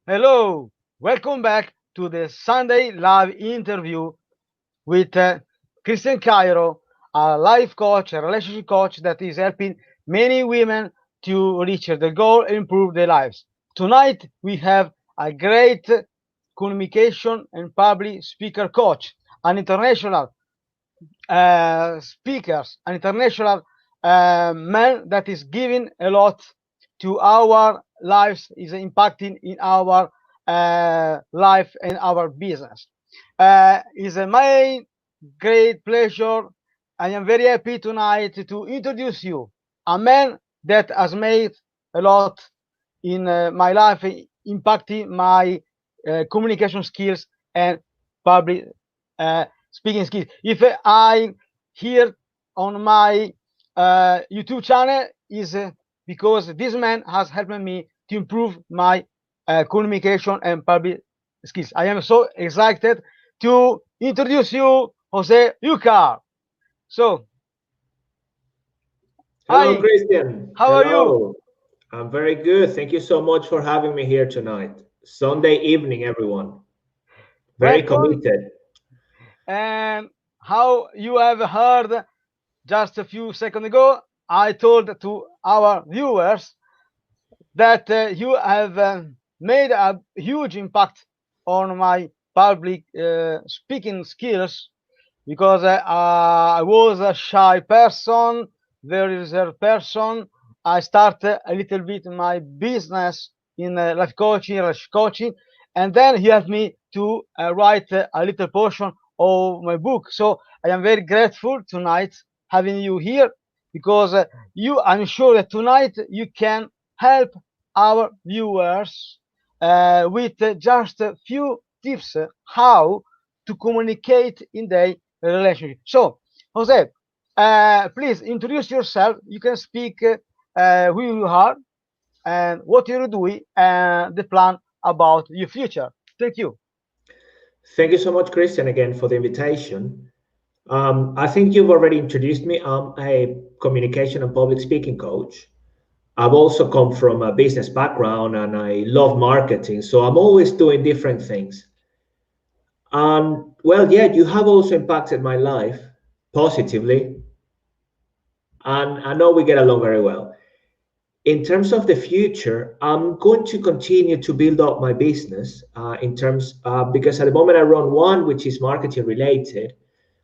Hello, welcome back to the Sunday live interview with Cristian Cairo, a life coach, a relationship coach that is helping many women to reach their goal and improve their lives. Tonight, we have a great communication and public speaker coach, an international speakers, an international man that is giving a lot to our lives, is impacting in our life and our business. It's my great pleasure. I am very happy tonight to introduce you a man that has made a lot in my life, impacting my communication skills and public speaking skills. If I here on my YouTube channel is because this man has helped me to improve my communication and public skills. I am so excited to introduce you, Jose Ucar. So, Hello, hi, Christian. how are you? Hello. I'm very good. Thank you so much for having me here tonight. Sunday evening, everyone. Very Welcome. committed. And how you have heard just a few seconds ago, I told to our viewers that you have made a huge impact on my public speaking skills because I was a shy person, very reserved person. I started a little bit my business in life coaching, relationship coaching, and then he helped me to write a little portion of my book. So I am very grateful tonight having you here because I'm sure that tonight you can help our viewers with just a few tips how to communicate in their relationship. So, Jose, please introduce yourself. You can speak who you are and what you're doing and the plan about your future. Thank you. Thank you so much, Christian, again for the invitation. I think you've already introduced me. I'm a communication and public speaking coach. I've also come from a business background and I love marketing. So I'm always doing different things. Well, yeah, you have also impacted my life positively. And I know we get along very well. In terms of the future, I'm going to continue to build up my business in terms because at the moment I run one which is marketing related,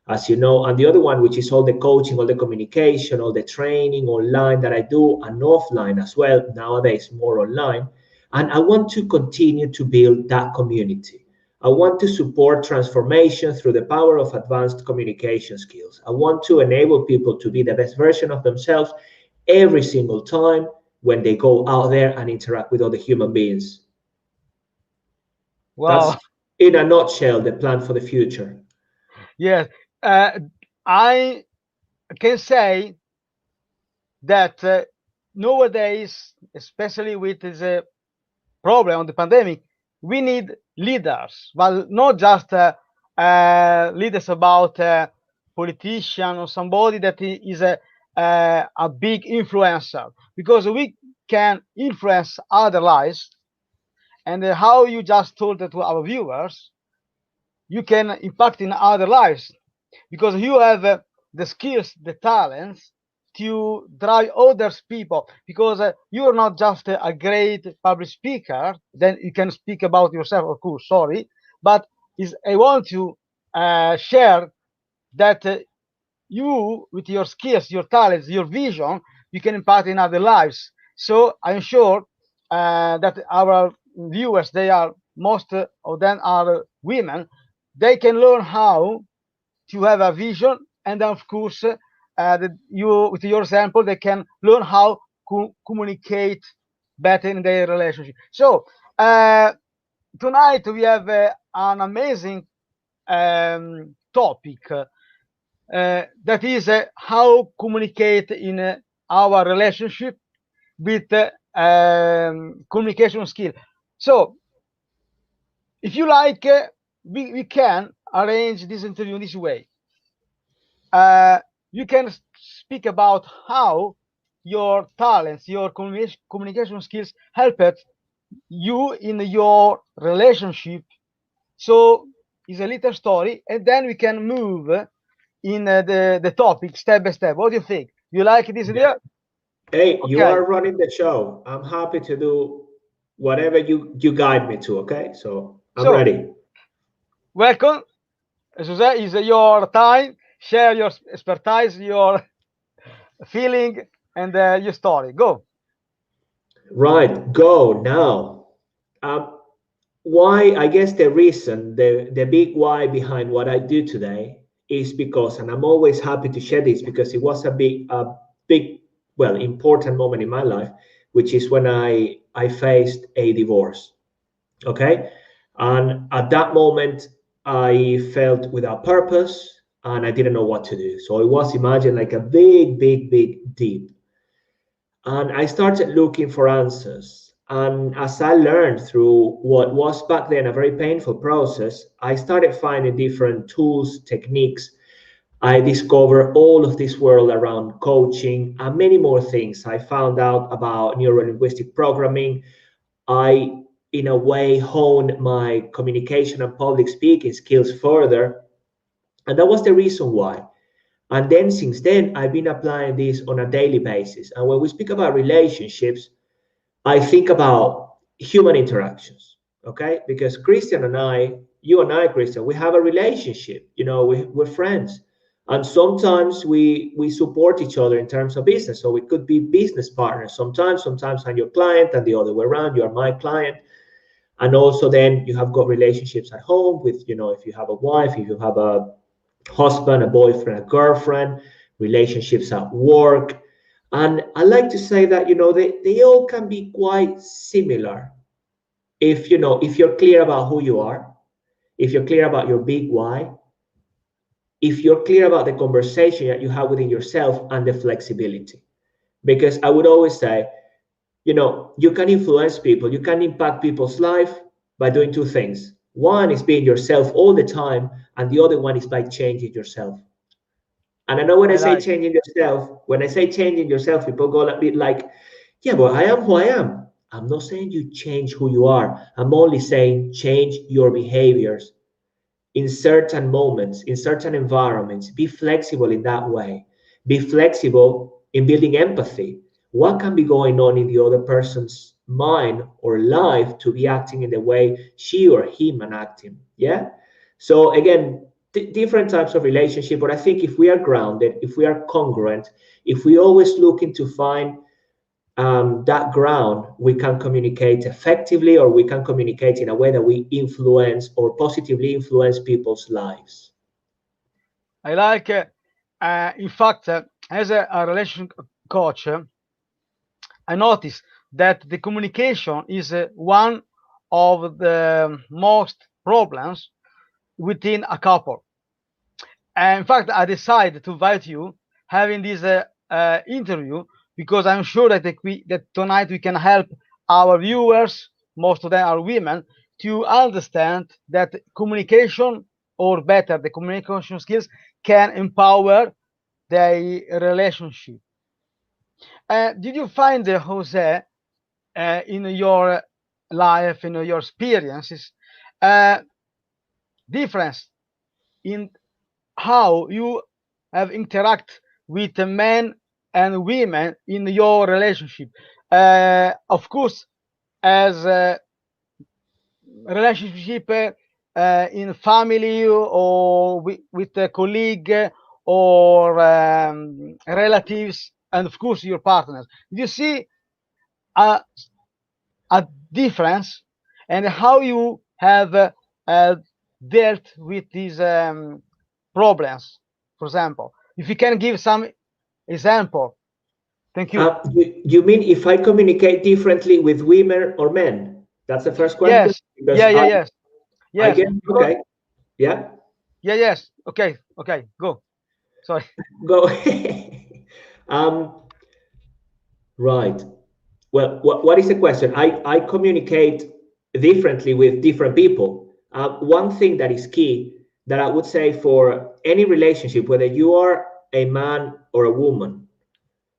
as you know, and the other one which is all the coaching, all the communication, all the training online that I do, and offline as well. Nowadays, more online, and I want to continue to build that community. I want to support transformation through the power of advanced communication skills. I want to enable people to be the best version of themselves every single time when they go out there and interact with other human beings. That's, Wow. in a nutshell, the plan for the future. Yes. I can say that nowadays, especially with this problem on the pandemic, we need leaders, but not just leaders about politician or somebody that is a big influencer, because we can influence other lives. And how you just told to our viewers, you can impact in other lives because you have the skills, the talents to drive others people. Because you're not just a great public speaker, then you can speak about yourself, of course. Sorry, but is I want to share that you, with your skills, your talents, your vision, you can impact in other lives. So I'm sure that our viewers, they are most of them are women. They can learn how to have a vision, and of course, you with your example, they can learn how to communicate better in their relationship. So tonight we have an amazing topic that is how communicate in our relationship with communication skill. So, if you like, we can arrange this interview in this way. Uh, you can speak about how your talents, your communication skills helped you in your relationship. So it's a little story, and then we can move in the topic step by step. What do you think? You like this Yeah. idea? Hey, you Okay. are running the show. I'm happy to do whatever you guide me to. Okay, so I'm So ready. welcome, Jose. Is your time. Share your expertise, your feeling, and your story. Go. Right, go now. Um, why? I guess the reason, the big why behind what I do today is because, and I'm always happy to share this because it was a big, well, important moment in my life, which is when I faced a divorce. Okay, and at that moment, I felt without purpose and I didn't know what to do. So it was, imagine, like a big, big, big deep. And I started looking for answers. And as I learned through what was back then a very painful process, I started finding different tools, techniques. I discovered all of this world around coaching and many more things. I found out about neurolinguistic programming. I, in a way, honed my communication and public speaking skills further. And that was the reason why. And then since then, I've been applying this on a daily basis. And when we speak about relationships, I think about human interactions, okay? Because Christian and I, you and I, Christian, we have a relationship. We're friends, and sometimes we support each other in terms of business. So we could be business partners. Sometimes I'm your client, and the other way around, you are my client. And also, then you have got relationships at home with, if you have a wife, if you have a husband, a boyfriend, a girlfriend, relationships at work. And I like to say that, they all can be quite similar if you're clear about who you are, if you're clear about your big why, if you're clear about the conversation that you have within yourself and the flexibility. Because I would always say, you can influence people, you can impact people's life by doing two things. One is being yourself all the time, and the other one is by changing yourself. And I know when I I say like. changing yourself, when I say changing yourself, people go a bit like, yeah, but I am who I am. I'm not saying you change who you are. I'm only saying change your behaviors in certain moments, in certain environments. Be flexible in that way. Be flexible in building empathy. What can be going on in the other person's mind or life to be acting in the way she or him are acting? Yeah. So again, different types of relationship. But I think if we are grounded, if we are congruent, if we always looking to find that ground, we can communicate effectively, or we can communicate in a way that we influence or positively influence people's lives. I like. In fact, as a relationship coach, I noticed that the communication is one of the most problems within a couple. And in fact, I decided to invite you having this interview because I'm sure that tonight we can help our viewers, most of them are women, to understand that communication, or better, the communication skills can empower their relationship. Did you find, Jose, in your life, in your experiences, uh, difference in how you have interact with the men and women in your relationship? Of course, as a relationship in family, or with a colleague, or relatives, and of course your partners. Do you see a, a difference, and how you have uh, dealt with these problems? For example, if you can give some example. Thank you. You mean if I communicate differently with women or men? That's the first question. Yes. Because Yeah. Yeah. Yes. I Yes. get, Because, okay, yeah, yeah. Yes. Okay. Okay. Go. Sorry. go. um, right. Well, what is the question? I communicate differently with different people. One thing that is key that I would say for any relationship, whether you are a man or a woman,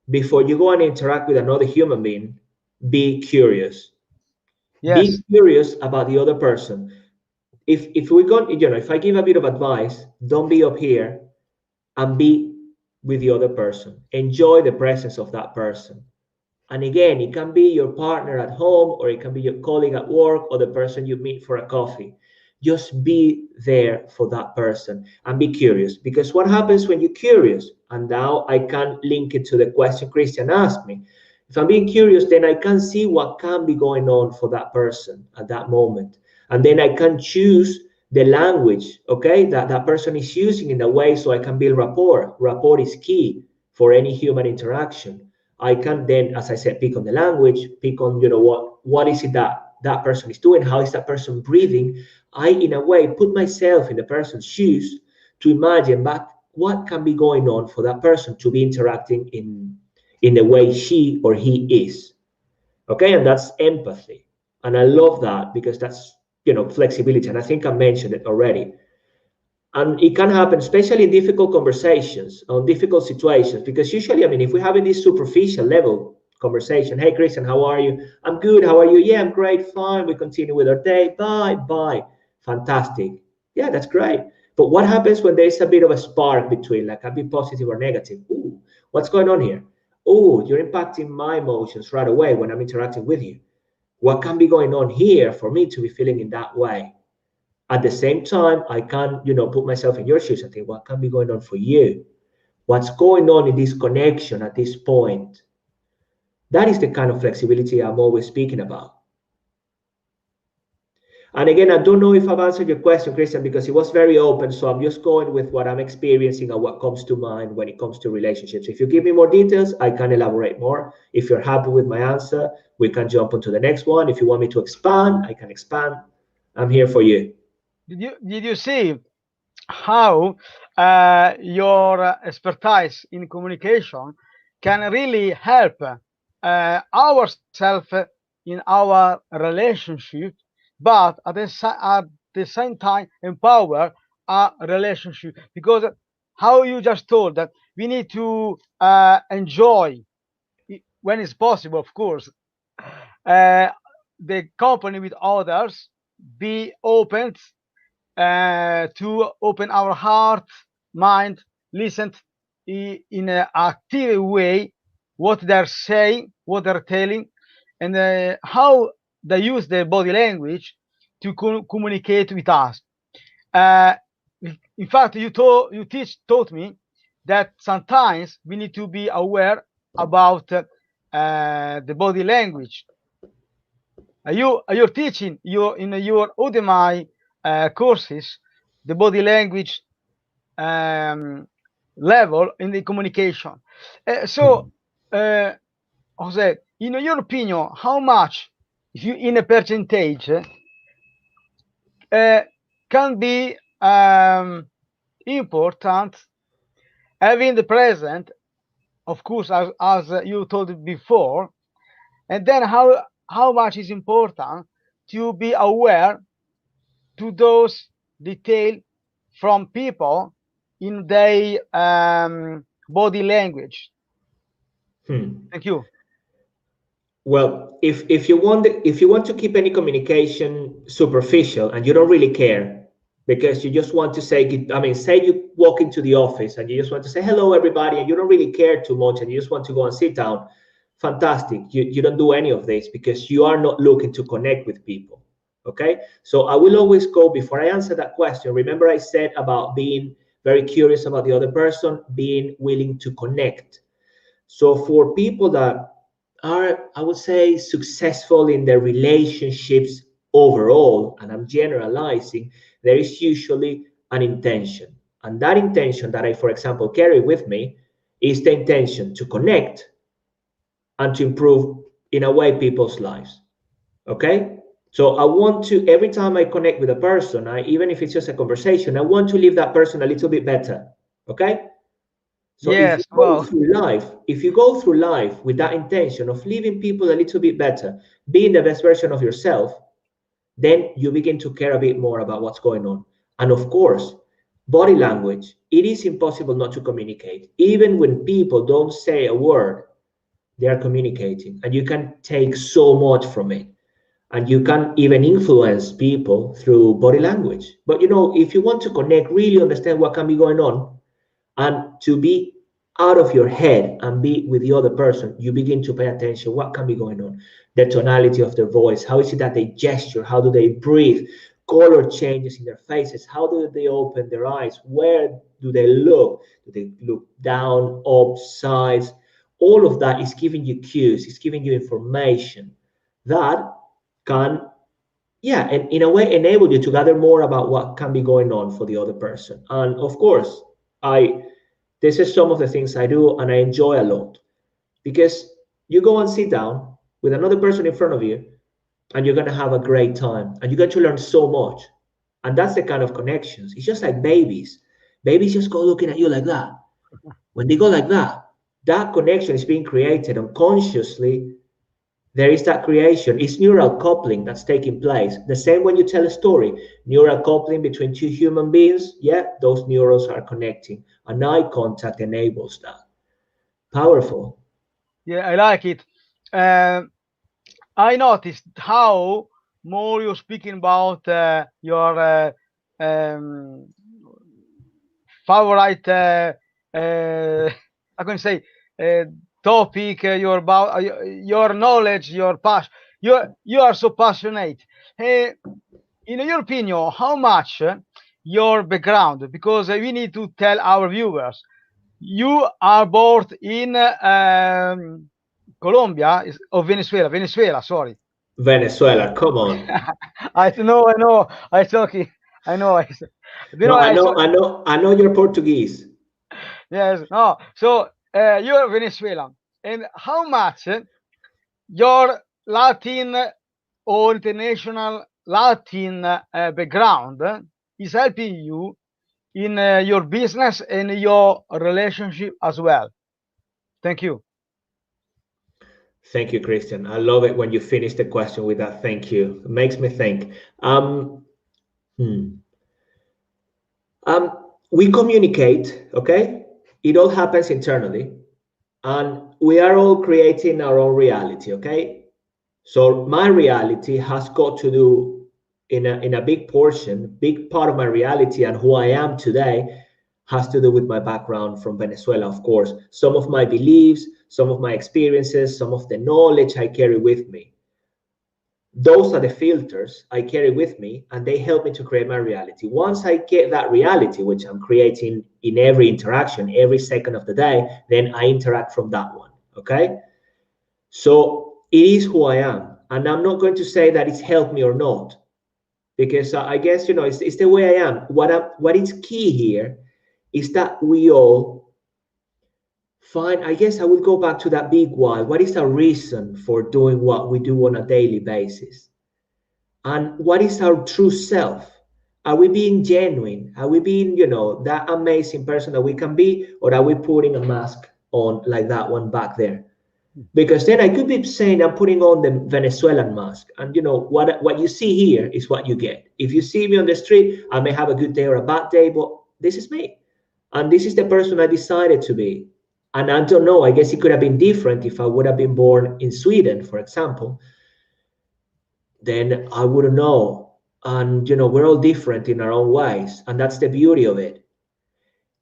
before you go and interact with another human being, be curious. Be Yes. curious about the other person. If we go, if I give a bit of advice, don't be up here and be with the other person. Enjoy the presence of that person. And again, it can be your partner at home, or it can be your colleague at work, or the person you meet for a coffee. Just be there for that person and be curious. Because what happens when you're curious, and now I can link it to the question Christian asked me. If I'm being curious, then I can see what can be going on for that person at that moment. And then I can choose the language, okay, that that person is using in a way so I can build rapport. Rapport is key for any human interaction. I can then, as I said, pick on the language, pick on, what is it that that person is doing? How is that person breathing? I, in a way, put myself in the person's shoes to imagine back what can be going on for that person to be interacting in the way she or he is. Okay, and that's empathy. And I love that because that's, flexibility. And I think I mentioned it already. And it can happen, especially in difficult conversations, on difficult situations, because usually, I mean, if we're having this superficial level conversation, hey, Christian, how are you? I'm good. How are you? Yeah, I'm great. Fine. We continue with our day. Bye. Bye. Fantastic. Yeah, that's great. But what happens when there's a bit of a spark between, like a bit positive or negative? Ooh, what's going on here? Oh, you're impacting my emotions right away when I'm interacting with you. What can be going on here for me to be feeling in that way? At the same time, I can, put myself in your shoes and think, what can be going on for you? What's going on in this connection at this point? That is the kind of flexibility I'm always speaking about. And again, I don't know if I've answered your question, Christian, because it was very open. So I'm just going with what I'm experiencing and what comes to mind when it comes to relationships. If you give me more details, I can elaborate more. If you're happy with my answer, we can jump on to the next one. If you want me to expand, I can expand. I'm here for you. Did you see how your expertise in communication can really help ourselves in our relationship, but at the same time empower a relationship? Because how you just told that we need to enjoy, when it's possible, of course, uh, the company with others, be open to open our heart, mind, listen in an active way what they're saying, what they're telling, and how they use their body language to communicate with us. Uh, in fact, taught me that sometimes we need to be aware about the body language. You're teaching in your Udemy courses the body language um, level in the communication. So, Hmm. uh, Jose, in your opinion, how much, if you in a percentage, uh, can be important having the present, of course, as you told before, and then how much is important to be aware to those details from people in their body language. Hmm. Thank you. Well, if you want to keep any communication superficial and you don't really care because you just want to say, I mean, say you walk into the office and you just want to say hello everybody and you don't really care too much and you just want to go and sit down, fantastic. You don't do any of this because you are not looking to connect with people. Okay, so I will always go before I answer that question. Remember, I said about being very curious about the other person, being willing to connect. So for people that are, I would say, successful in their relationships overall, and I'm generalizing, there is usually an intention. And that intention that I, for example, carry with me is the intention to connect and to improve, in a way, people's lives. Okay? So I want to, every time I connect with a person, even if it's just a conversation, I want to leave that person a little bit better. Okay? So if you Yes, go well, through life, if you go through life with that intention of leaving people a little bit better, being the best version of yourself, then you begin to care a bit more about what's going on. And of course, body language, it is impossible not to communicate. Even when people don't say a word, they are communicating. And you can take so much from it. and you can even influence people through body language. But if you want to connect, really understand what can be going on, and to be out of your head and be with the other person, you begin to pay attention what can be going on, the tonality of their voice, how is it that they gesture, how do they breathe, color changes in their faces, how do they open their eyes, where do they look down, up, sides. All of that is giving you cues, it's giving you information that can, yeah, and in a way enable you to gather more about what can be going on for the other person. And of course, I this is some of the things I do and I enjoy a lot, because you go and sit down with another person in front of you and you're going to have a great time and you're going to learn so much. And that's the kind of connections. It's just like babies. Babies just go looking at you like that. When they go like that, that connection is being created unconsciously. There is that creation. It's neural coupling that's taking place. The same when you tell a story, neural coupling between two human beings. Yeah, those neurons are connecting, and eye contact enables that. Powerful. Yeah, I like it. Um, I noticed how more you're speaking about your favorite, I can say, uh, topic, your about your knowledge, your passion. You are so passionate. Uh, in your opinion, how much your background? Because we need to tell our viewers you are born in Colombia or Venezuela. Venezuela, sorry. Venezuela, come on. I know. I talking. I know. You No, know. I I know, saw. I know, I know you're Portuguese. Yes. No. So you're Venezuelan, and how much your Latin or international Latin background is helping you in your business and your relationship as well. Thank you. Thank you, Christian. I love it when you finish the question with that. Thank you. It makes me think. Hmm. Um, we communicate, okay? It all happens internally, and we are all creating our own reality, okay? So my reality has got to do in a big portion, big part of my reality and who I am today has to do with my background from Venezuela, of course. Some of my beliefs, some of my experiences, some of the knowledge I carry with me. Those are the filters I carry with me, and they help me to create my reality. Once I get that reality, which I'm creating in every interaction, every second of the day, then I interact from that one. Okay. So it is who I am. And I'm not going to say that it's helped me or not, because I guess, it's the way I am. What is key here is that we all find, I guess I will go back to that big why. What is the reason for doing what we do on a daily basis? And what is our true self? Are we being genuine? Are we being, that amazing person that we can be? Or are we putting a mask on like that one back there? Because then I could be saying I'm putting on the Venezuelan mask, and what you see here is what you get. If you see me on the street, I may have a good day or a bad day, but this is me, and this is the person I decided to be. And I don't know. I guess it could have been different if I would have been born in Sweden, for example. Then I wouldn't know. And we're all different in our own ways, and that's the beauty of it.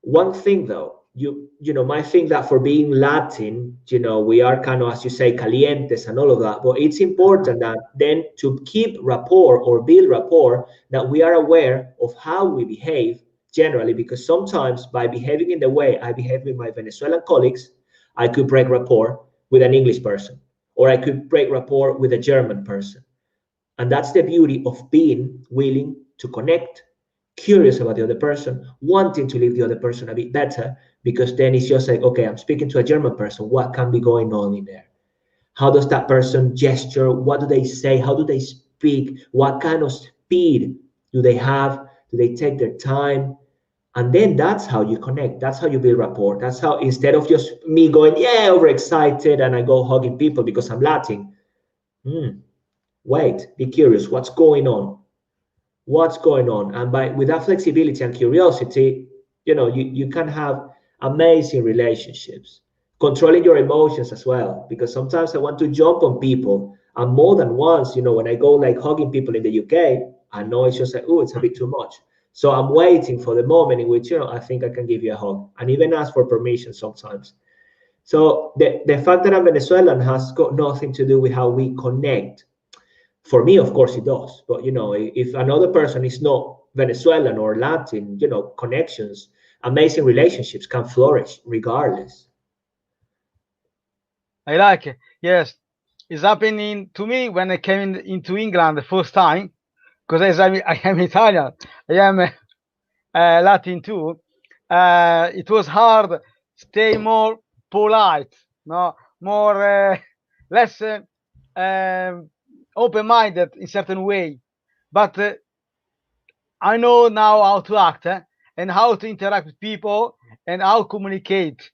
One thing though, might think that for being Latin, we are kind of, as you say, calientes and all of that, but it's important that then to keep rapport or build rapport, that we are aware of how we behave generally, because sometimes by behaving in the way I behave with my Venezuelan colleagues, I could break rapport with an English person, or I could break rapport with a German person. And that's the beauty of being willing to connect, curious about the other person, wanting to leave the other person a bit better, because then it's just like, okay, I'm speaking to a German person. What can be going on in there? How does that person gesture? What do they say? How do they speak? What kind of speed do they have? Do they take their time? And then that's how you connect. That's how you build rapport. That's how, instead of just me going, yeah, overexcited and I go hugging people because I'm Latin. Wait, be curious. What's going on? What's going on? And with that flexibility and curiosity, you can have amazing relationships. Controlling your emotions as well, because sometimes I want to jump on people And more than once, when I go like hugging people in the UK, I know it's just like, oh, it's a bit too much. So I'm waiting for the moment in which, I think I can give you a hug, and even ask for permission sometimes. So the fact that I'm Venezuelan has got nothing to do with how we connect. For me, of course, it does. But if another person is not Venezuelan or Latin, connections, amazing relationships can flourish regardless. I like it. Yes, it's happening to me when I came into England the first time, because as I am Italian, I am Latin too. It was hard stay more polite, no, more less um, open-minded in certain way. But I know now how to act and how to interact with people and how to communicate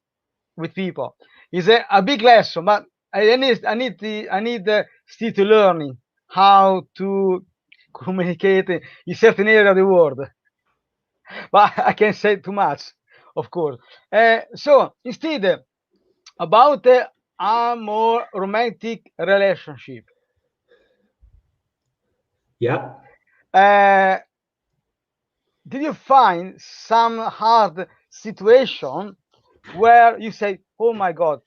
with people. It's a big lesson, but I need still to learning how to communicate in certain area of the world. But I can't say too much, of course. So instead, about a more romantic relationship. Yeah. Uh, did you find some hard situation where you say, "Oh my God,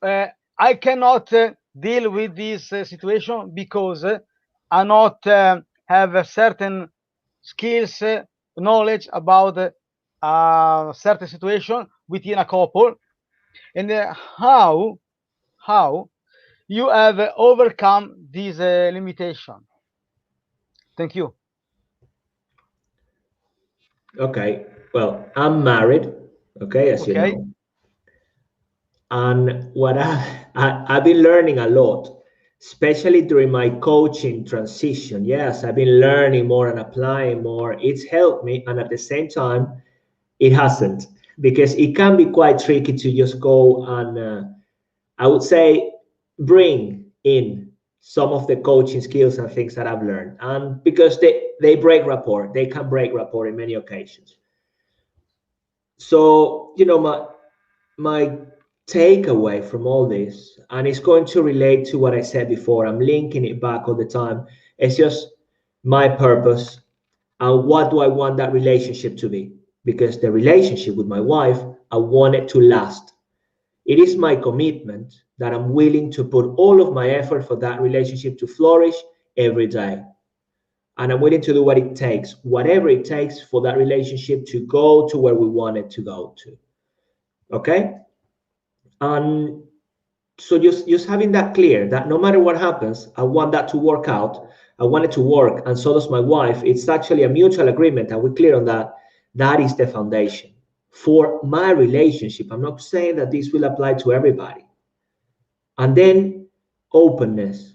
uh, I cannot deal with this situation because I not have a certain skills, knowledge about certain situation within a couple, and how you have overcome this limitation." Thank you. Okay. Well, I'm married. Okay, as you Okay. know. And what I've been learning a lot, especially during my coaching transition. Yes, I've been learning more and applying more. It's helped me, and at the same time, it hasn't, because it can be quite tricky to just go and I would say bring in some of the coaching skills and things that I've learned, and because they break rapport, they can break rapport in many occasions. So my takeaway from all this, and it's going to relate to what I said before, I'm linking it back all the time. It's just my purpose and what do I want that relationship to be? Because the relationship with my wife, I want it to last. It is my commitment that I'm willing to put all of my effort for that relationship to flourish every day. And I'm willing to do what it takes, whatever it takes for that relationship to go to where we want it to go to. Okay? And so just having that clear, that no matter what happens, I want that to work out. I want it to work, and so does my wife. It's actually a mutual agreement, and we're clear on that. That is the foundation for my relationship. I'm not saying that this will apply to everybody. And then openness,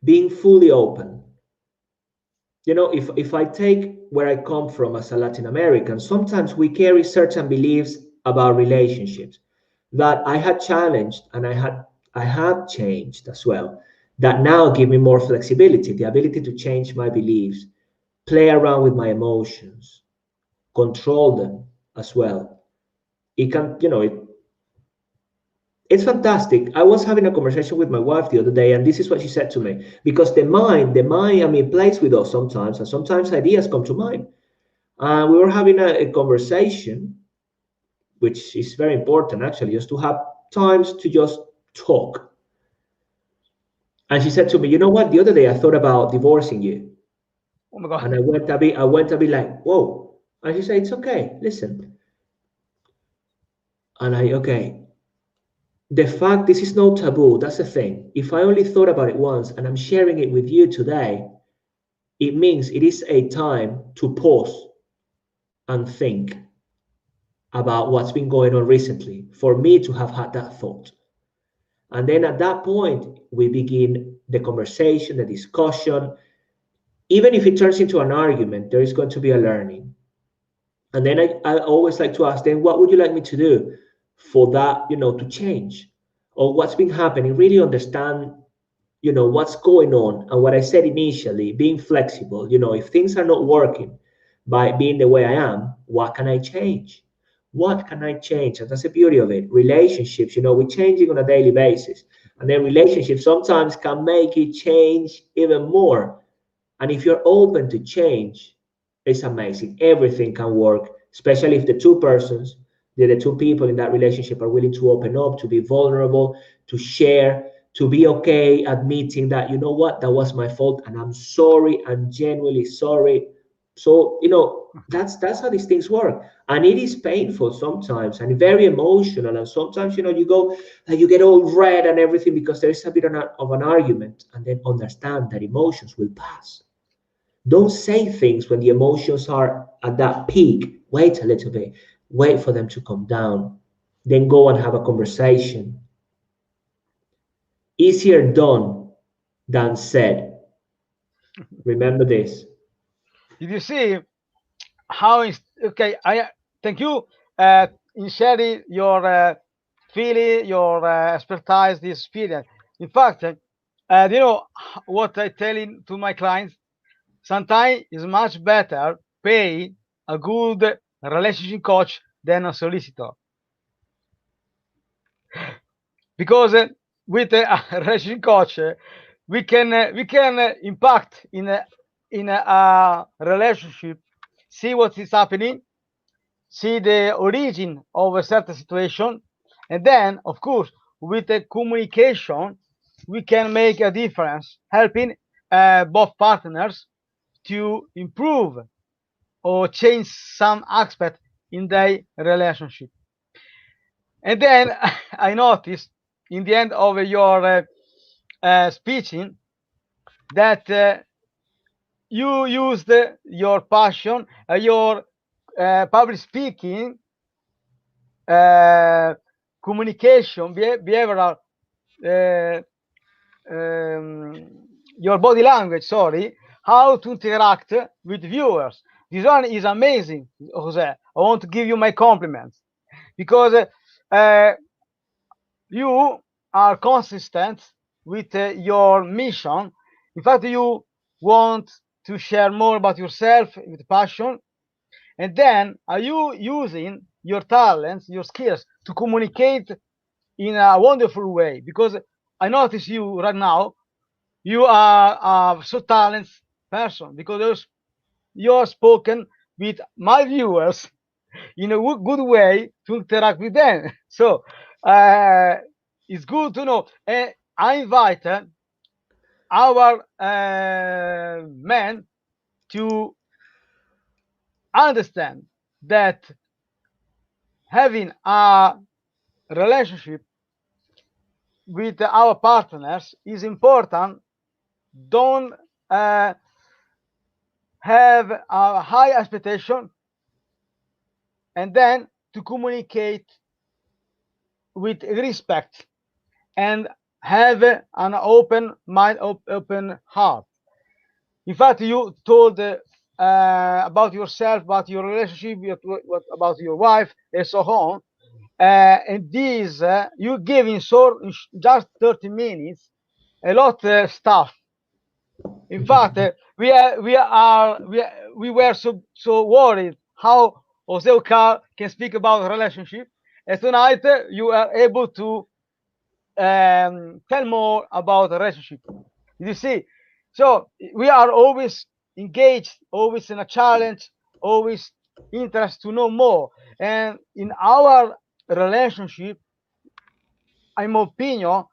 being fully open. If I take where I come from as a Latin American, sometimes we carry certain beliefs about relationships that I had challenged, and I had changed as well, that now give me more flexibility, the ability to change my beliefs, play around with my emotions, control them as well. It can, it's fantastic. I was having a conversation with my wife the other day, and this is what she said to me. Because the mind, I mean, plays with us sometimes, and sometimes ideas come to mind. We were having a conversation, which is very important actually, just to have times to just talk. And she said to me, "You know what? The other day I thought about divorcing you." Oh my God. And I went a bit like, "Whoa." And she said, "It's okay. Listen." And okay, the fact this is no taboo, that's the thing. If I only thought about it once and I'm sharing it with you today, it means it is a time to pause and think about what's been going on recently for me to have had that thought. And then at that point, we begin the conversation, the discussion. Even if it turns into an argument, there is going to be a learning. And then I always like to ask them, what would you like me to do for that, to change? Or what's been happening? Really understand, what's going on. And what I said initially, being flexible, if things are not working by being the way I am, what can I change? What can I change? And that's the beauty of it. Relationships, we're changing on a daily basis. And then relationships sometimes can make it change even more. And if you're open to change, it's amazing. Everything can work, especially if the two persons, the two people in that relationship are willing to open up, to be vulnerable, to share, to be okay admitting that, you know what, that was my fault and I'm sorry, I'm genuinely sorry. So, that's how these things work. And it is painful sometimes and very emotional. And sometimes, you go and you get all red and everything because there is a bit of an argument, and then understand that emotions will pass. Don't say things when the emotions are at that peak. Wait a little bit. Wait for them to come down. Then go and have a conversation. Easier done than said. Remember this. Did you see how? Okay, I thank you in sharing your feeling, your expertise, this experience. In fact, what I telling to my clients, sometimes it's much better pay a good relationship coach than a solicitor, because with a relationship coach, we can impact in a relationship, see what is happening, see the origin of a certain situation, and then, of course, with the communication, we can make a difference, helping both partners to improve or change some aspect in their relationship. And then I noticed in the end of your speaking that you used your passion, your public speaking, uh, communication, behavioral, uh, um, your body language, sorry, how to interact with viewers. This one is amazing, Jose. I want to give you my compliments because you are consistent with your mission. In fact, you want to share more about yourself with passion, and then are you using your talents, your skills to communicate in a wonderful way? Because I notice you right now, you are a so talented person because you're spoken with my viewers in a good way to interact with them. So uh, it's good to know. And I invite our men to understand that having a relationship with our partners is important. Don't uh, have a high expectation, and then to communicate with respect and have an open mind, open heart. In fact, you told about yourself, about your relationship, what about your wife, and so on. And these, you give in short, just 30 minutes, a lot of stuff. In fact, we were so worried how Jose Ucar can speak about relationship, and tonight you are able to tell more about the relationship. You see, so we are always engaged, always in a challenge, always interested to know more. And in our relationship, in my opinion,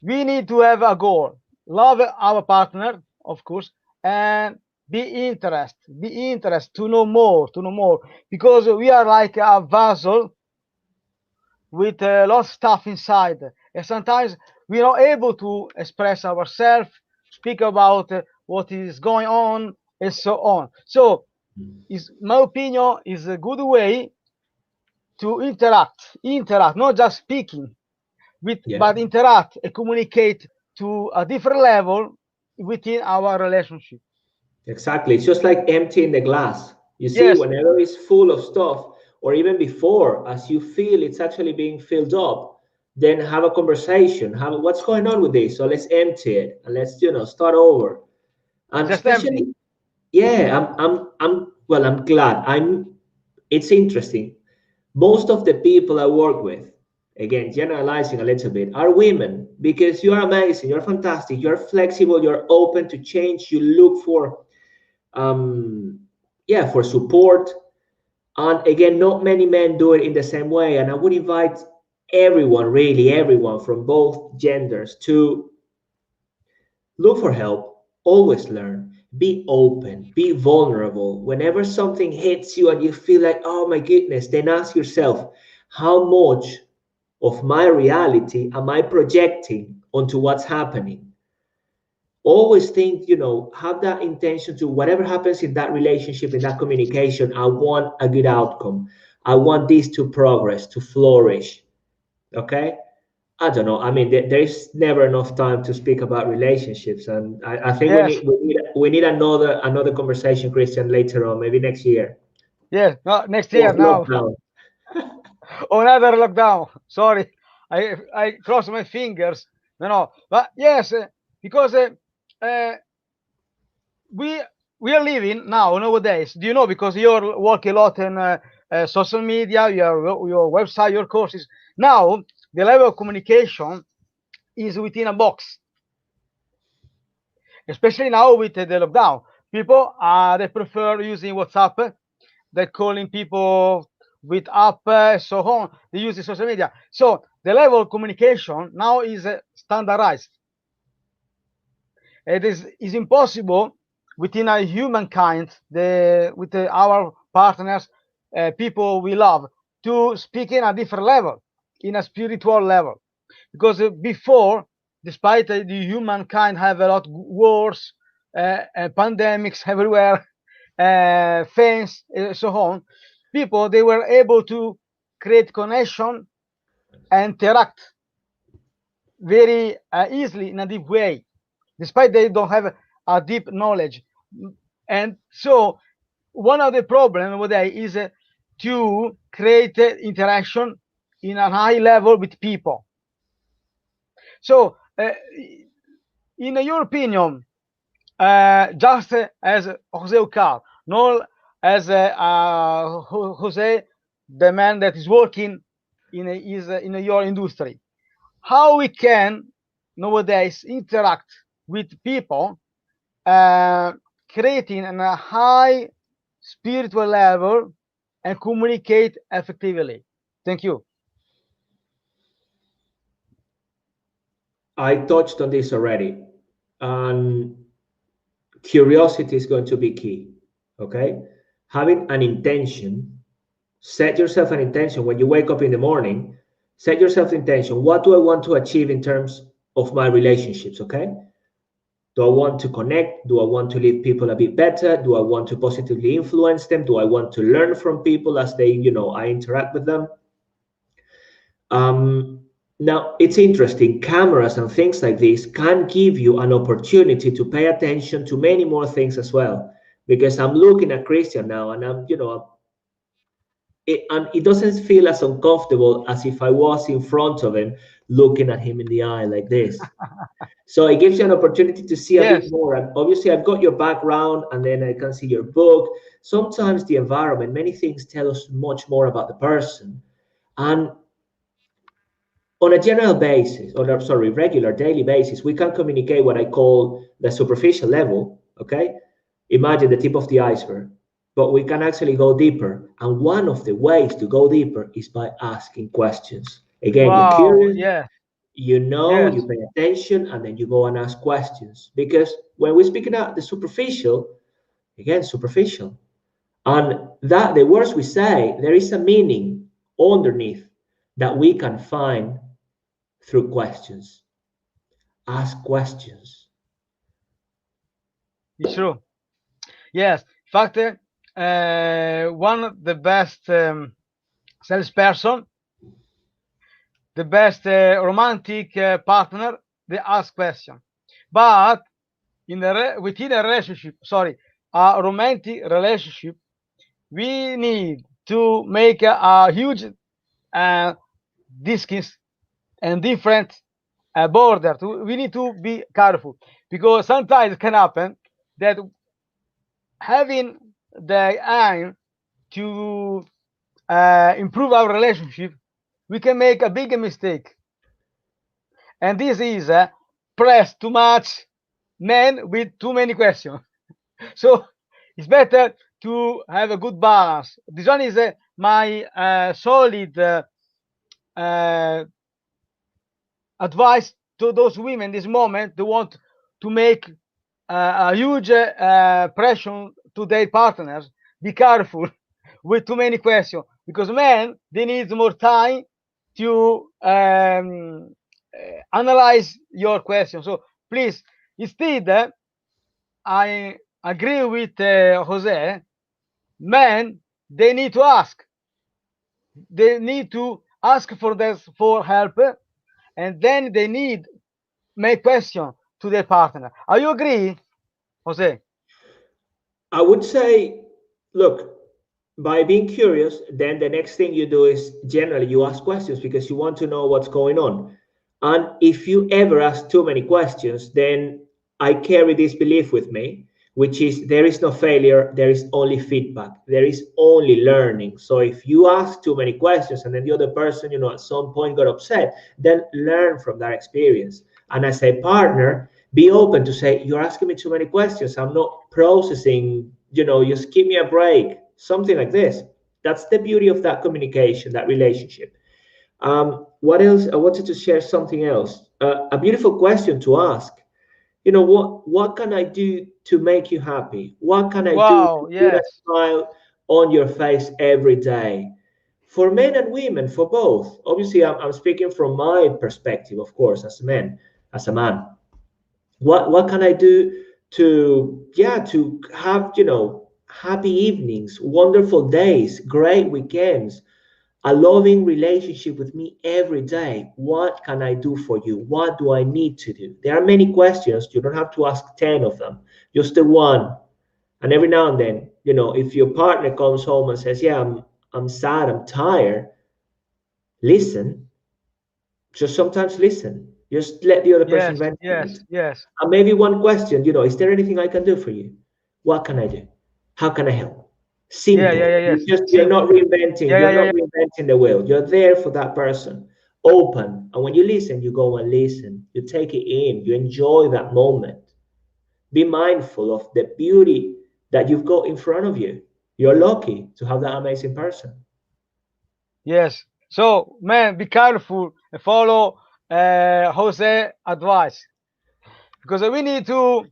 we need to have a goal, love our partner, of course, and be interested to know more, because we are like a vessel with a lot of stuff inside, and sometimes we are not able to express ourselves, speak about what is going on, and so on. So, is my opinion is a good way to interact, not just speaking, Yeah, but interact and communicate to a different level within our relationship. exactly. It's just like emptying the glass. You see, Yes, whenever it's full of stuff, or even before, as you feel it's actually being filled up, then have a conversation. Have what's going on with this? So let's empty it and let's start over. And just empty. especially, yeah, well, I'm glad. It's interesting. Most of the people I work with, again, generalizing a little bit, are women, because you are amazing, you're fantastic, you're flexible, you're open to change, you look for, um, yeah, for support. And again, not many men do it in the same way. And I would invite everyone, really everyone from both genders, to look for help, always learn, be open, be vulnerable. Whenever something hits you and you feel like, oh my goodness, then ask yourself, how much of my reality am I projecting onto what's happening? Always think, have that intention to whatever happens in that relationship, in that communication, I want a good outcome. I want this to progress, to flourish. Okay? I don't know. I mean, there's never enough time to speak about relationships, and I think we Yes, need we need we need another conversation, Christian, later on, maybe next year. yes. No, next year Post now. lockdown. Another lockdown. Sorry, I cross my fingers. No, no. But yes, because uh, we we are living now nowadays. Do you know? Because you're working a lot in social media, your website, your courses. Now the level of communication is within a box, especially now with the lockdown. People they prefer using WhatsApp. They're calling people with app, so on. They use the social media. So the level of communication now is standardized. It is impossible within a humankind, with our partners, people we love, to speak in a different level, in a spiritual level. Because before, despite the humankind have a lot wars, pandemics everywhere, fans, so on, people they were able to create connection and interact very easily in a deep way, despite they don't have a deep knowledge. And so, one of the problems nowadays is to create interaction in a high level with people. So, in your opinion, just as Jose Ucar, not as Jose, the man that is working in your industry, how we can nowadays interact with people, uh, creating a high spiritual level and communicate effectively. Thank you. I touched on this already, and curiosity is going to be key. Okay, having an intention. Set yourself an intention when you wake up in the morning. Set yourself intention. What do I want to achieve in terms of my relationships? Okay. Do I want to connect? Do I want to leave people a bit better? Do I want to positively influence them? Do I want to learn from people as I interact with them? Um, Now, it's interesting. Cameras and things like this can give you an opportunity to pay attention to many more things as well. Because I'm looking at Christian now, and and it doesn't feel as uncomfortable as if I was in front of him, looking at him in the eye like this. So it gives you an opportunity to see a bit Yes, more. And obviously, I've got your background, and then I can see your book. Sometimes the environment, many things tell us much more about the person. And on a general basis, or sorry, regular daily basis, we can communicate what I call the superficial level. Okay, imagine the tip of the iceberg, but we can actually go deeper. And one of the ways to go deeper is by asking questions. Again, you're wow, curious, yeah, you yes, pay attention, and then you go and ask questions. Because when we're speaking about the superficial, again, superficial, and that the words we say, there is a meaning underneath that we can find through questions. Ask questions. it's true. Yes, in fact, one of the best salesperson, the best romantic partner, they ask question. But within a relationship, sorry, a romantic relationship, we need to make a huge uh, distance and different border. We need to be careful, because sometimes it can happen that having the aim to improve our relationship, we can make a big mistake, and this is press too much men with too many questions. So it's better to have a good balance. This one is my solid uh, advice to those women this moment. They want to make a huge pressure to their partners. Be careful with too many questions, because men, they need more time to analyze your question. So please, instead, I agree with Jose. Men, they need to ask. They need to ask for this for help, and then they need make question to their partner. Are you agree, Jose? I would say, look, by being curious, then the next thing you do is generally you ask questions because you want to know what's going on. And if you ever ask too many questions, then I carry this belief with me, which is there is no failure, there is only feedback, there is only learning. So if you ask too many questions and then the other person, at some point got upset, then learn from that experience. And as a partner, be open to say, you're asking me too many questions. I'm not processing, just give me a break, something like this. That's the beauty of that communication, that relationship. What else? I wanted to share something else. A beautiful question to ask. What can I do to make you happy? What can I do to Wow, put a yes, smile on your face every day? For men and women, for both. Obviously, I'm speaking from my perspective, of course, as a man, as a man. What can I do to have happy evenings, wonderful days, great weekends, a loving relationship with me every day? What can I do for you? What do I need to do? There are many questions. You don't have to ask 10 of them, just the one. And every now and then, if your partner comes home and says, yeah, I'm sad, I'm tired, listen. Just sometimes listen. Just let the other person yes, ventilate. yes, yes. And maybe one question, is there anything I can do for you? What can I do? How can I help? Yeah, yeah, Simple. yeah, You yes. just you're Simple. not reinventing, Yeah, yeah, you're yeah, not yeah. reinventing the wheel. You're there for that person. Open. And when you listen, you go and listen. You take it in. You enjoy that moment. Be mindful of the beauty that you've got in front of you. You're lucky to have that amazing person. Yes. So, man, be careful and follow Jose advice, because we need to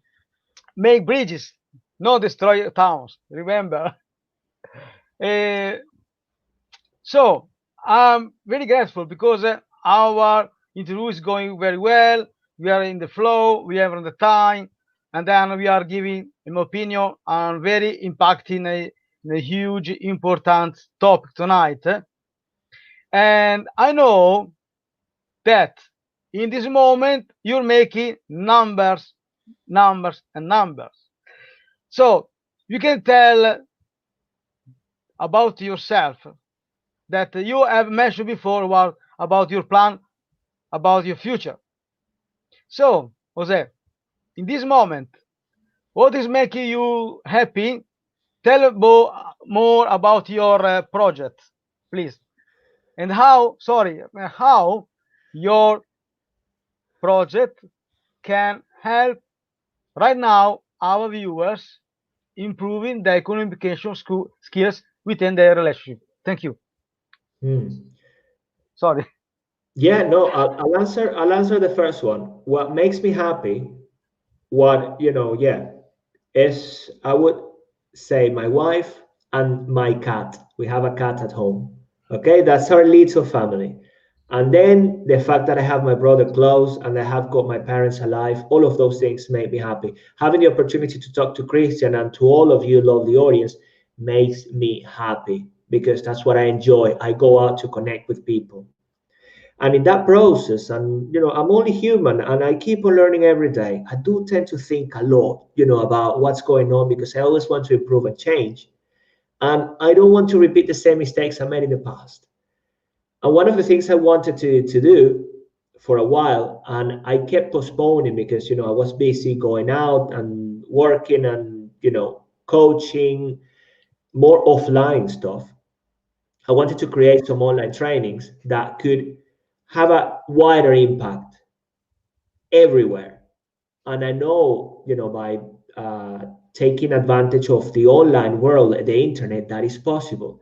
make bridges, not destroy towns. Remember. Uh, so, I'm very grateful because our interview is going very well. We are in the flow. We are on the time, and then we are giving an opinion on very impacting a huge important topic tonight. And I know that in this moment you're making numbers, numbers, and numbers. So you can tell about yourself that you have mentioned before about your plan, about your future. So, Jose, in this moment, what is making you happy? Tell more about your project, please, and how your project can help right now our viewers improving their communication skills within their relationship. Thank you. Hmm. Sorry. Yeah, no, I'll answer the first one. What makes me happy, yeah, is I would say my wife and my cat. We have a cat at home. Okay, that's our little family. And then the fact that I have my brother close and I have got my parents alive, all of those things make me happy. Having the opportunity to talk to Christian and to all of you, lovely audience, makes me happy because that's what I enjoy. I go out to connect with people. And in that process, and I'm only human and I keep on learning every day. I do tend to think a lot, about what's going on because I always want to improve and change. And I don't want to repeat the same mistakes I made in the past. And one of the things I wanted to do for a while, and I kept postponing because I was busy going out and working and coaching, more offline stuff, I wanted to create some online trainings that could have a wider impact everywhere. And I know, by taking advantage of the online world, the internet, that is possible.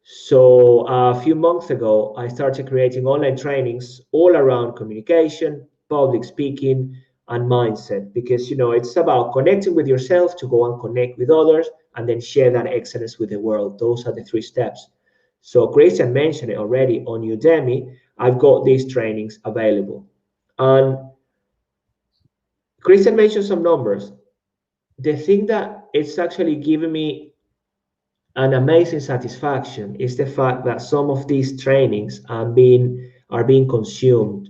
So a few months ago, I started creating online trainings all around communication, public speaking, and mindset, because it's about connecting with yourself to go and connect with others, and then share that excellence with the world. Those are the 3 steps. So Christian mentioned it already on Udemy. I've got these trainings available, and Christian mentioned some numbers. The thing that it's actually giving me an amazing satisfaction is the fact that some of these trainings are being consumed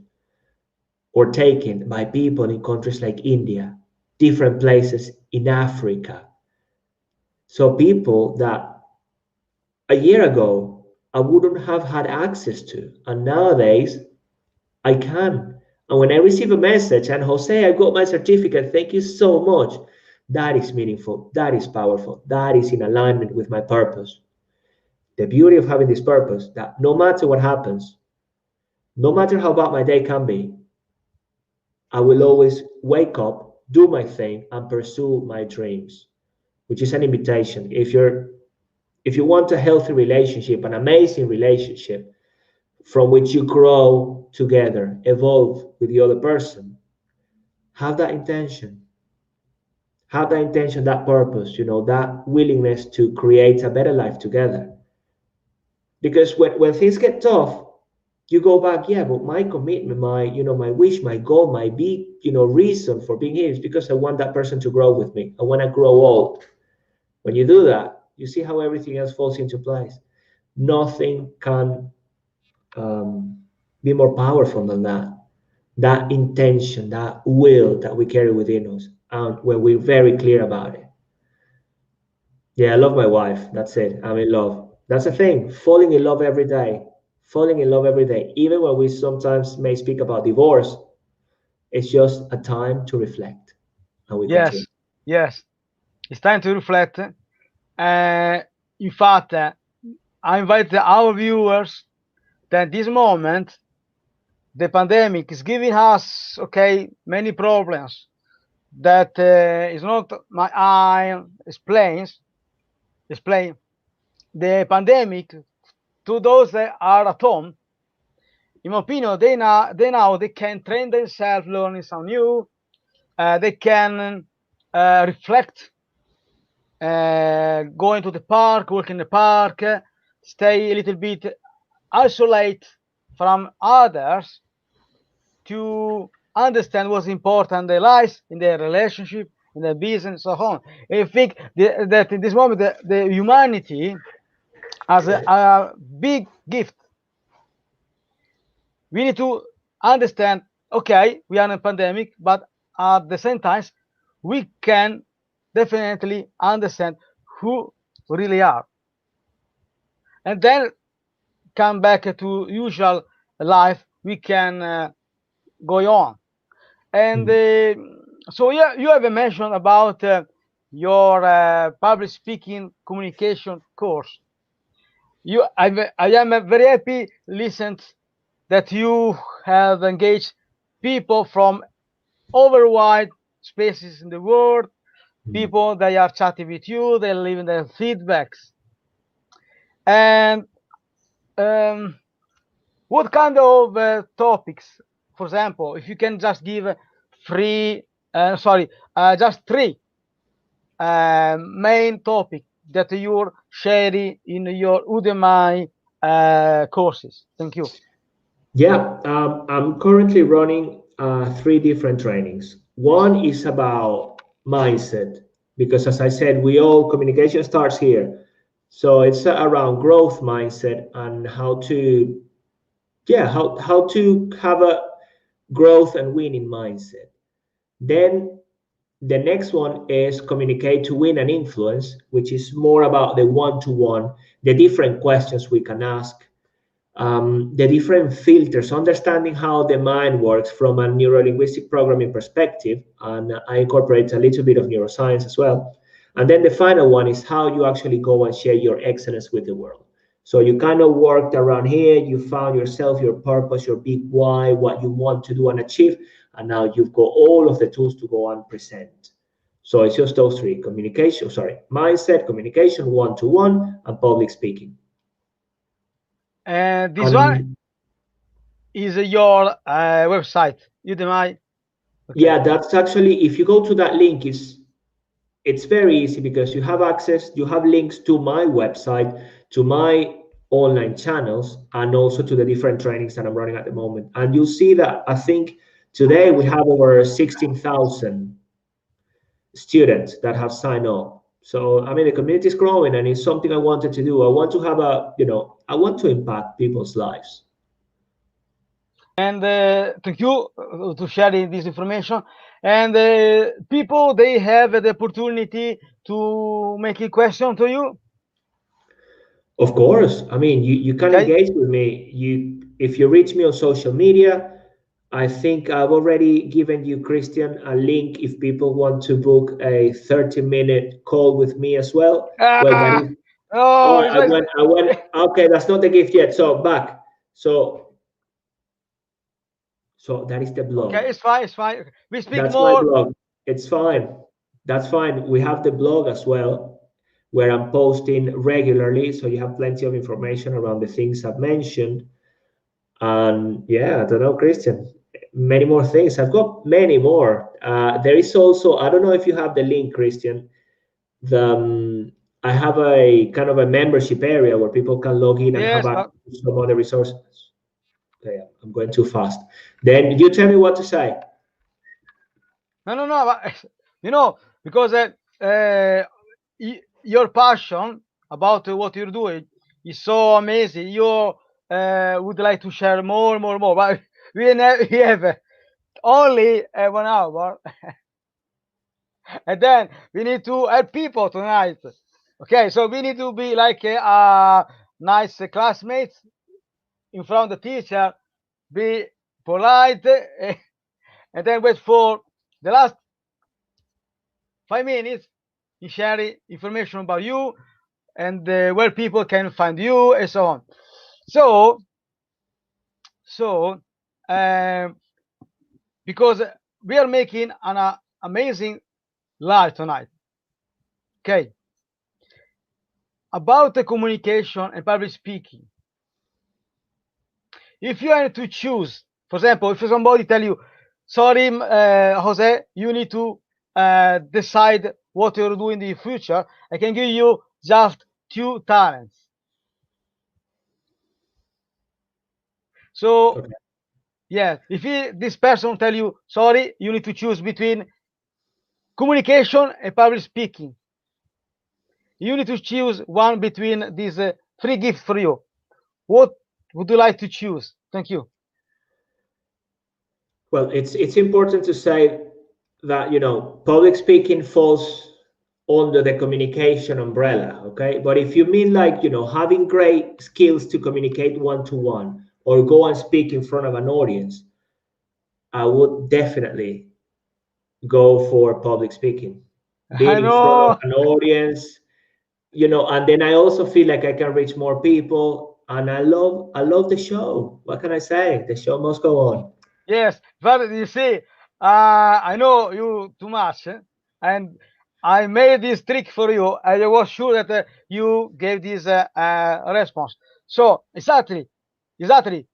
or taken by people in countries like India, different places in Africa. So people that a year ago I wouldn't have had access to, and nowadays I can. And when I receive a message and Jose, I got my certificate, thank you so much. That is meaningful. That is powerful. That is in alignment with my purpose. The beauty of having this purpose, that no matter what happens, no matter how bad my day can be, I will always wake up, do my thing, and pursue my dreams, which is an invitation. If you want a healthy relationship, an amazing relationship from which you grow together, evolve with the other person, have that intention. Have that intention, that purpose, that willingness to create a better life together. Because when things get tough, you go back, yeah, but my commitment, my wish, my goal, my big, reason for being here is because I want that person to grow with me. I want to grow old. When you do that, you see how everything else falls into place. Nothing can um, be more powerful than that. That intention, that will that we carry within us, and when we're very clear about it. Yeah, I love my wife. That's it. I'm in love. That's the thing. Falling in love every day. Falling in love every day. Even when we sometimes may speak about divorce, it's just a time to reflect, and we continue. Yes, yes. It's time to reflect. In fact, I invite our viewers that this moment, the pandemic is giving us, okay, many problems that is not my eye explain the pandemic to those that are at home. In my opinion, they can train themselves learning some new. They can reflect, going to the park, work in the park, stay a little bit isolate from others to understand what's important in their lives, in their relationship, in their business, so on. I think that in this moment, the humanity has a big gift. We need to understand, okay, we are in a pandemic, but at the same time, we can definitely understand who we really are. And then come back to usual life, we can go on. And Mm. so yeah, you have mentioned about your public speaking communication course. I am very happy listened that you have engaged people from over wide spaces in the world, Mm. people that are chatting with you, they're leaving their feedbacks. And um, what kind of topics, for example, if you can just give just three main topic that you're sharing in your Udemy courses. Thank you. Yeah, I'm currently running 3 different trainings. One is about mindset, because as I said, we all communication starts here. So it's around growth mindset and how to, yeah, how to have a growth and winning mindset. Then the next one is communicate to win and influence, which is more about the one-to-one, the different questions we can ask, the different filters, understanding how the mind works from a neuro-linguistic programming perspective, and I incorporate a little bit of neuroscience as well. And then the final one is how you actually go and share your excellence with the world. So you kind of worked around here, you found yourself, your purpose, your big why, what you want to do and achieve, and now you've got all of the tools to go and present. So it's just those three: communication, sorry, mindset, communication, one-to-one, and public speaking. And this one And is your website, Udemy. Okay. yeah, that's actually, if you go to that link, it's very easy because you have access, you have links to my website, to my online channels, and also to the different trainings that I'm running at the moment. And you'll see that I think today we have over 16,000 students that have signed up. So I mean, the community is growing, and it's something I wanted to do. I want to have I want to impact people's lives. And thank you to sharing this information. And people, they have the opportunity to make a question to you. Of course, I mean, you can Okay. engage with me. If you reach me on social media, I think I've already given you, Christian, a link if people want to book a 30-minute call with me as well. Well, that Ah, is, oh, oh, it's like, okay, that's not the gift yet. So back. So that is the okay, blog. it's fine, it's fine. We speak That's my more. blog. It's fine. That's fine. We have the blog as well, where I'm posting regularly. So you have plenty of information around the things I've mentioned. And yeah, I don't know, Christian, many more things. I've got many more. There is also, I don't know if you have the link, Christian. I have a kind of a membership area where people can log in and have Yes, access to some other resources. Okay, I'm going too fast. Then you tell me what to say. no, no, no. Because your passion about what you're doing is so amazing. You would like to share more, more, more. But we have only 1 hour, and then we need to help people tonight. Okay, so we need to be like nice classmates in front of the teacher, be polite, and then wait for the last 5 minutes in sharing information about you and where people can find you and so on. So, so um, because we are making an amazing live tonight. Okay, about the communication and public speaking. If you are to choose, for example, if somebody tell you, sorry, Jose, you need to decide what you're doing in the future, I can give you just 2 talents. So, Okay. yeah, if this person tell you, sorry, you need to choose between communication and public speaking, you need to choose one between these three gifts for you. What would you like to choose? Thank you. Well, it's important to say that public speaking falls under the communication umbrella, okay? But if you mean like having great skills to communicate one to one or go and speak in front of an audience, I would definitely go for public speaking, I being in front of know. an audience, and then I also feel like I can reach more people, and I love the show. What can I say? The show must go on. Yes, but you see, I know you too much, and I made this trick for you. I was sure that you gave this response. So exactly,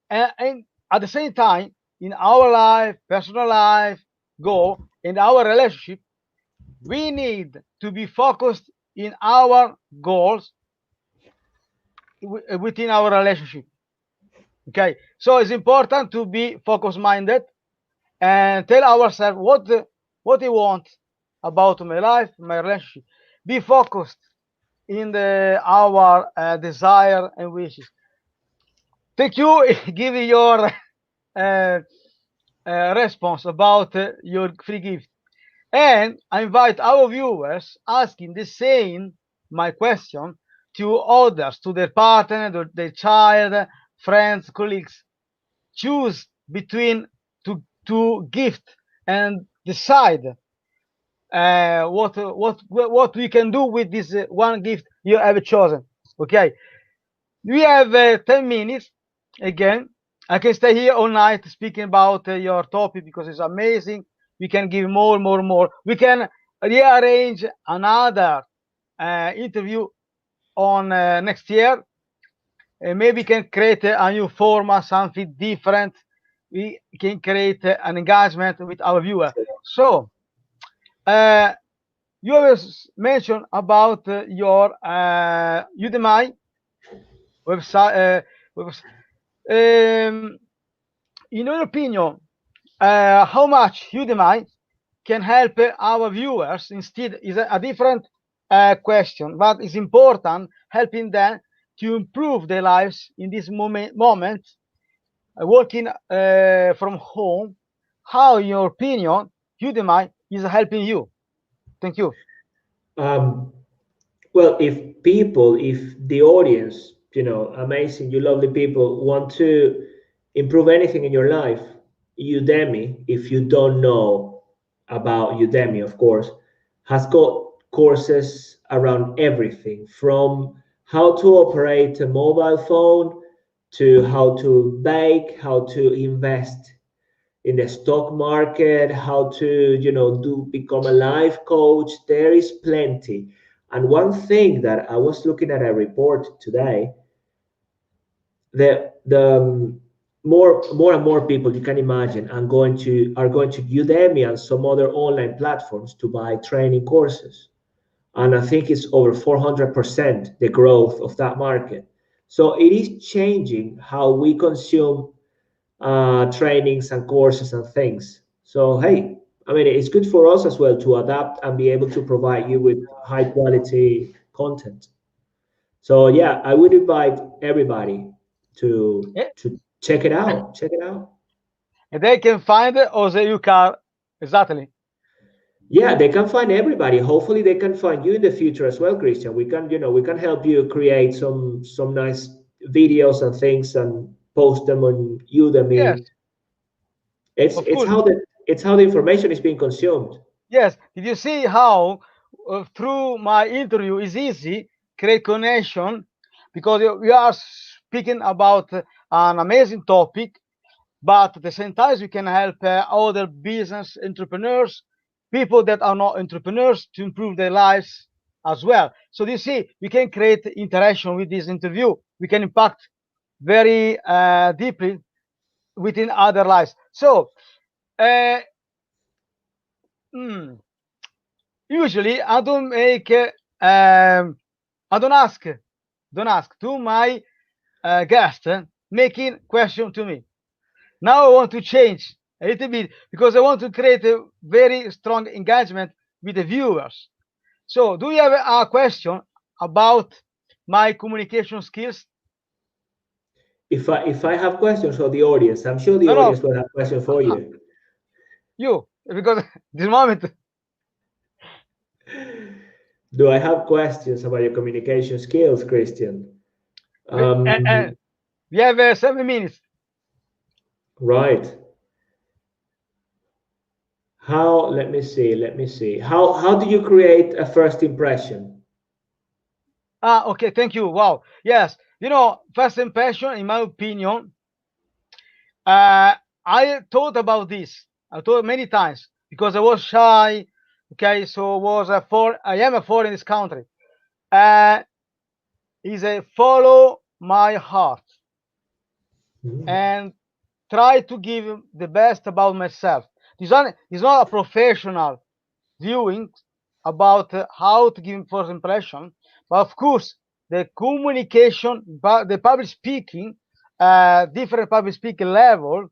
and at the same time, in our life, personal life, go in our relationship, we need to be focused in our goals within our relationship. Okay, so it's important to be focus minded and tell ourselves what we want about my life, my relationship. Be focused in our desire and wishes. Thank you. Give your response about your free gift, and I invite our viewers asking the same my question to others, to their partner, to their child, friends, colleagues. Choose between to gift and decide what we can do with this one gift you have chosen. Okay, We have 10 minutes again. I can stay here all night speaking about your topic because it's amazing. We can give more, more, more. We can rearrange another interview on next year. Maybe we can create a new format, something different. We can create an engagement with our viewer. So, uh, you always mentioned about your Udemy website. Um, in your opinion, how much Udemy can help our viewers? Instead, is a different question, but it's important helping them to improve their lives in this moment working from home. How, in your opinion, Udemy is helping you? Thank you. Um, well, if the audience, amazing, you lovely people, want to improve anything in your life, Udemy, if you don't know about Udemy, of course, has got courses around everything from how to operate a mobile phone to how to bake, how to invest in the stock market, how to, do become a life coach. There is plenty. And one thing that I was looking at a report today, the more and more people, you can imagine, are going to Udemy and some other online platforms to buy training courses. And I think it's over 400% the growth of that market. So it is changing how we consume trainings and courses and things. So, hey, I mean, it's good for us as well to adapt and be able to provide you with high quality content. So, yeah, I would invite everybody to Eh, to check it out. Check it out. and they can find also Ucar exactly. Yeah, they can find everybody. Hopefully, they can find you in the future as well, Christian. We can help you create some nice videos and things and post them on Yes, Udemy. It's of it's course. how the information is being consumed. Yes. Did you see how through my interview is easy create connection because we are speaking about an amazing topic, but at the same time we can help other business entrepreneurs, people that are not entrepreneurs to improve their lives as well. So you see, we can create interaction with this interview. We can impact very deeply within other lives. So uh, hmm, usually I don't make I don't ask to my guest making question to me. Now I want to change a little bit because I want to create a very strong engagement with the viewers. So do you have a question about my communication skills? If I have questions for the audience, I'm sure the No, no, audience will have questions for you. you, because this moment. Do I have questions about your communication skills, Christian? Um, We have 7 minutes. right. How? Let me see. Let me see. How do you create a first impression? Okay, thank you. Wow. Yes, first impression, in my opinion, I thought about this. I thought many times because I was shy. Okay, so was a for I am a foreign in this country. Uh, is a follow my heart Mm. and try to give the best about myself. This is not a professional viewing about how to give first impression, but of course the communication, the public speaking, different public speaking level,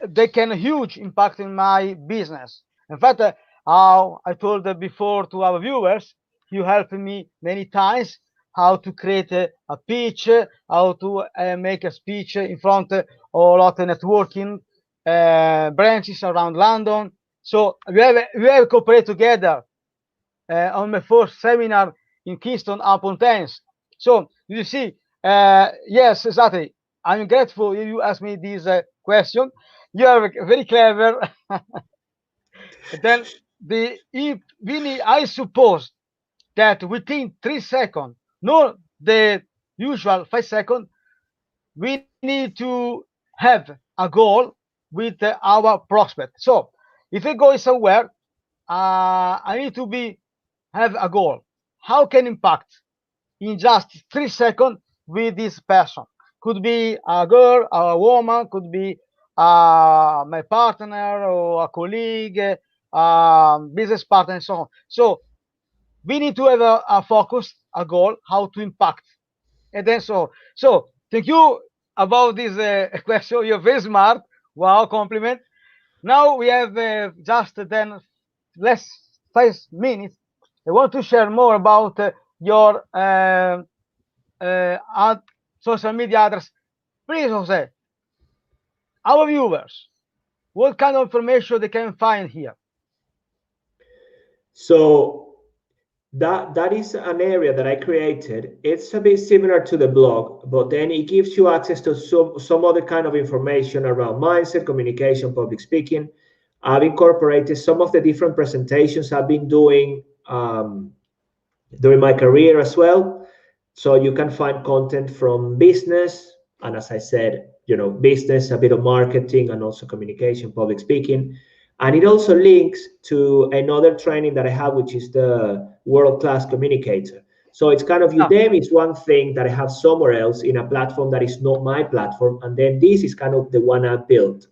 they can huge impact in my business. In fact, how I told before to our viewers, you helped me many times how to create a pitch, how to make a speech in front of a lot of networking branches around London. So we have cooperated together on my first seminar in Kingston upon Thames. So you see, yes, exactly. I'm grateful you asked me this question. You are very clever. Then if we need, I suppose that within 3 seconds, no, the usual 5 seconds, we need to have a goal with our prospect. So if I go somewhere, I need to be have a goal. How can impact in just 3 seconds with this person? Could be a girl, a woman, could be my partner or a colleague, business partner, and so on. So we need to have a focus, a goal, how to impact, and then so thank you about this question. You're very smart. Wow, compliment. Now we have just then less 5 minutes. I want to share more about your social media address. Please, Jose, our viewers, what kind of information they can find here? So that is an area that I created. It's a bit similar to the blog, but then it gives you access to some other kind of information around mindset, communication, public speaking. I've incorporated some of the different presentations I've been doing during my career as well. So you can find content from business, and as I said, business, a bit of marketing, and also communication, public speaking. And it also links to another training that I have, which is the World-Class Communicator. So it's kind of Ah, Udemy is one thing that I have somewhere else in a platform that is not my platform. And then this is kind of the one I built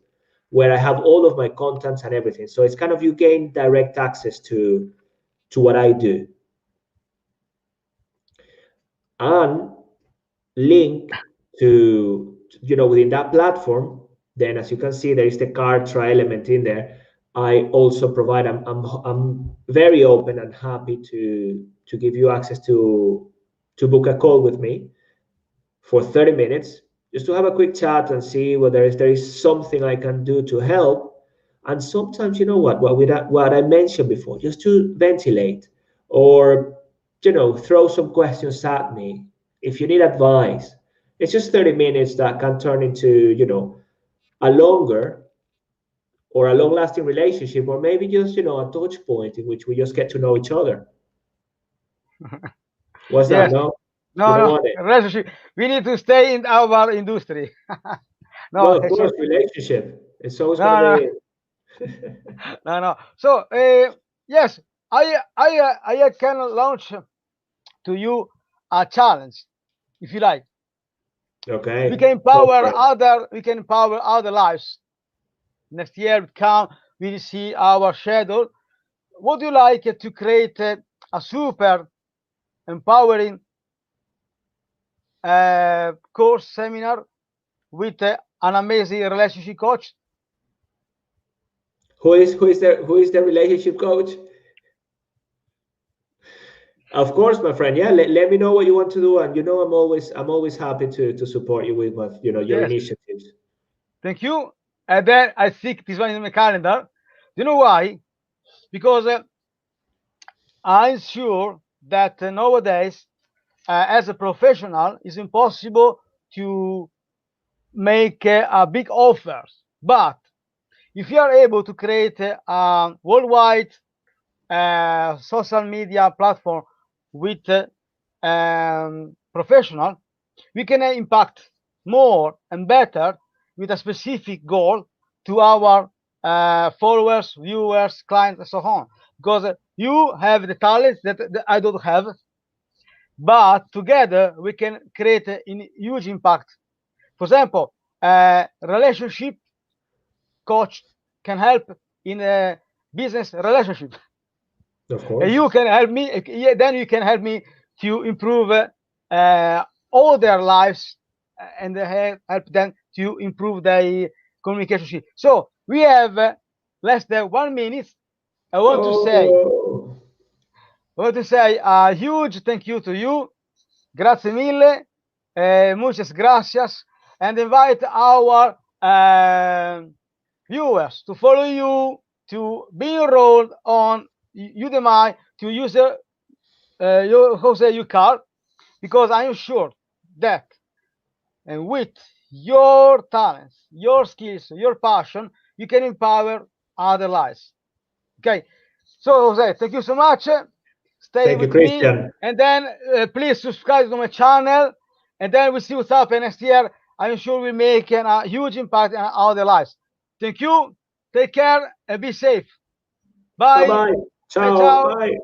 where I have all of my contents and everything. So it's kind of you gain direct access to what I do. And link to within that platform, then as you can see there is the card try element in there. I also provide, I'm very open and happy to give you access to book a call with me for 30 minutes just to have a quick chat and see whether there is something I can do to help. And sometimes, what I mentioned before, just to ventilate, or throw some questions at me if you need advice. It's just 30 minutes that can turn into a longer or a long lasting relationship, or maybe just a touch point in which we just get to know each other. What's that? yes. No, you No, don't no. want it. Relationship. We need to stay in our industry. Well, No, of it's course, okay. relationship, it's always going to No, no, be. no, no. So, yes, I can launch to you a challenge, if you like. We Okay, can go for empower it. other. We can empower other lives. Next year, we come. We see our schedule. Would you like to create a super empowering course seminar with an amazing relationship coach? Who is the relationship coach? Of course, my friend. Yeah, let me know what you want to do, and I'm always happy to support you with your Yes. initiatives. Thank you. And then I think this one is in my calendar. You know why? Because I'm sure that nowadays, as a professional, it's impossible to make a big offers. But if you are able to create a worldwide social media platform with professional, we can impact more and better with a specific goal to our followers, viewers, clients, and so on. Because you have the talents that I don't have, but together we can create a huge impact. For example, relationship coach can help in a business relationship. Of And course. you can help me. Yeah, then you can help me to improve all their lives and help them to improve their communication skill. So we have less than 1 minute. I want to say, Oh, I want to say a huge thank you to you. Grazie mille, muchas gracias, and invite our viewers to follow you, to be enrolled on Udemy, to use Jose Ucar, because I am sure that with your talents, your skills, your passion, you can empower other lives. Okay, so Jose, thank you so much. Stay thank you, with me, Christian. and then please subscribe to my channel. and then we see what's up. And next year, I'm sure we make a huge impact on our their lives. Thank you. Take care and be safe. Bye Bye. bye. Ciao, Ciao. ciao. Bye.